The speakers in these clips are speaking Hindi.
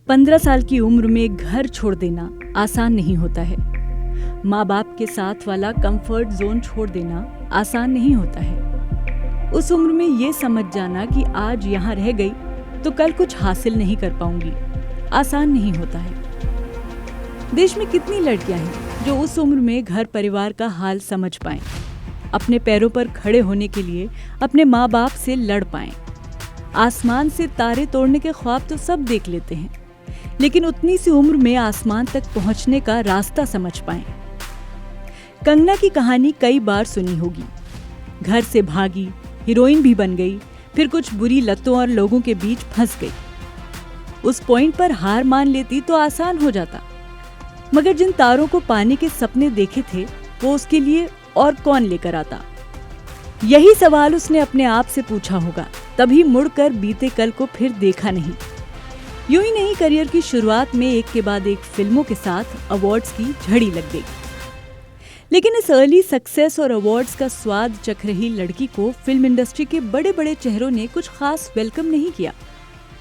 15 साल की उम्र में घर छोड़ देना आसान नहीं होता है। माँ बाप के साथ वाला कंफर्ट जोन छोड़ देना आसान नहीं होता है। उस उम्र में ये समझ जाना कि आज यहाँ रह गई तो कल कुछ हासिल नहीं कर पाऊंगी, आसान नहीं होता है। देश में कितनी लड़कियां हैं जो उस उम्र में घर परिवार का हाल समझ पाएं, अपने पैरों पर खड़े होने के लिए अपने माँ बाप से लड़ पाएं। आसमान से तारे तोड़ने के ख्वाब तो सब देख लेते हैं, लेकिन उतनी सी उम्र में आसमान तक पहुंचने का रास्ता समझ पाएं। कंगना की कहानी कई बार सुनी होगी। घर से भागी, हीरोइन भी बन गई, फिर कुछ बुरी लतों और लोगों के बीच फंस गई। उस पॉइंट पर हार मान लेती तो आसान हो जाता, मगर जिन तारों को पाने के सपने देखे थे वो उसके लिए और कौन लेकर आता? यही सवाल उसने अपने आप से पूछा होगा, तभी मुड़कर बीते कल को फिर देखा नहीं। यूं ही नहीं, करियर की शुरुआत में एक के बाद एक फिल्मों के साथ अवार्ड्स की झड़ी लग गई, लेकिन इस अर्ली सक्सेस और अवार्ड्स का स्वाद चख रही लड़की को फिल्म इंडस्ट्री के बड़े बड़े चेहरों ने कुछ खास वेलकम नहीं किया।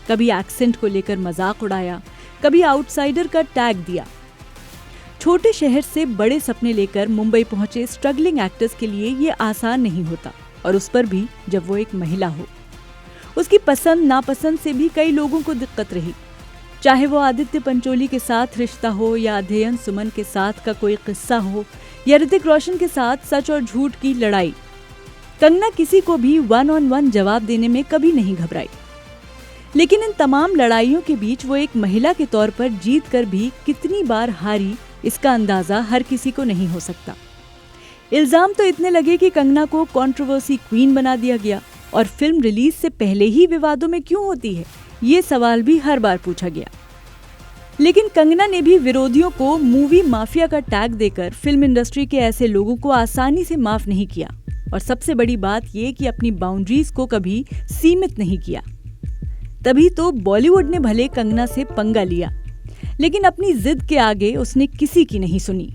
कभी एक्सेंट को लेकर मजाक उड़ाया, कभी आउटसाइडर का टैग दिया। छोटे शहर से बड़े सपने लेकर मुंबई पहुंचे स्ट्रगलिंग एक्टर्स के लिए ये आसान नहीं होता, और उस पर भी जब वो एक महिला हो। उसकी पसंद नापसंद से भी कई लोगों को दिक्कत रही, चाहे वो आदित्य पंचोली के साथ रिश्ता हो, या अध्ययन सुमन के साथ का कोई किस्सा हो, या ऋतिक रोशन के साथ सच और झूठ की लड़ाई। कंगना किसी को भी 1-on-1 जवाब देने में कभी नहीं घबराई, लेकिन इन तमाम लड़ाइयों के बीच वो एक महिला के तौर पर जीत कर भी कितनी बार हारी, इसका अंदाजा हर किसी को नहीं हो सकता। इल्जाम तो इतने लगे कि कंगना को कंट्रोवर्सी क्वीन बना दिया गया, और फिल्म रिलीज से पहले ही विवादों में क्यों होती है, ये सवाल भी हर बार पूछा गया। लेकिन कंगना ने भी विरोधियों को मूवी माफिया का टैग देकर फिल्म इंडस्ट्री के ऐसे लोगों को आसानी से माफ नहीं किया, और सबसे बड़ी बात ये कि अपनी बाउंड्रीज को कभी सीमित नहीं किया। तभी तो बॉलीवुड ने भले कंगना से पंगा लिया, लेकिन अपनी जिद के आगे उसने किसी की नहीं सुनी,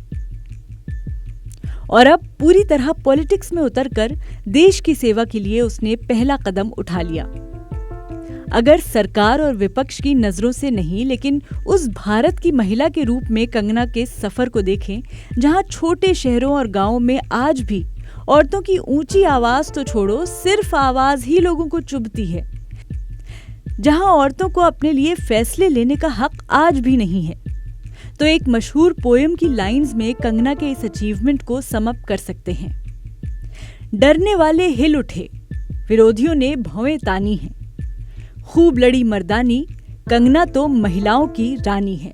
और अब पूरी तरह पॉलिटिक्स में उतरकर देश की सेवा के लिए उसने पहला कदम उठा लिया। अगर सरकार और विपक्ष की नजरों से नहीं, लेकिन उस भारत की महिला के रूप में कंगना के सफर को देखें, जहां छोटे शहरों और गांवों में आज भी औरतों की ऊंची आवाज तो छोड़ो, सिर्फ आवाज ही लोगों को चुभती है, जहां औरतों को अपने लिए फैसले लेने का हक आज भी नहीं है, तो एक मशहूर पोएम की लाइंस में कंगना के इस अचीवमेंट को सम अप कर सकते हैं। डरने वाले हिल उठे, विरोधियों ने भौवें तानी हैं, खूब लड़ी मर्दानी, कंगना तो महिलाओं की रानी है।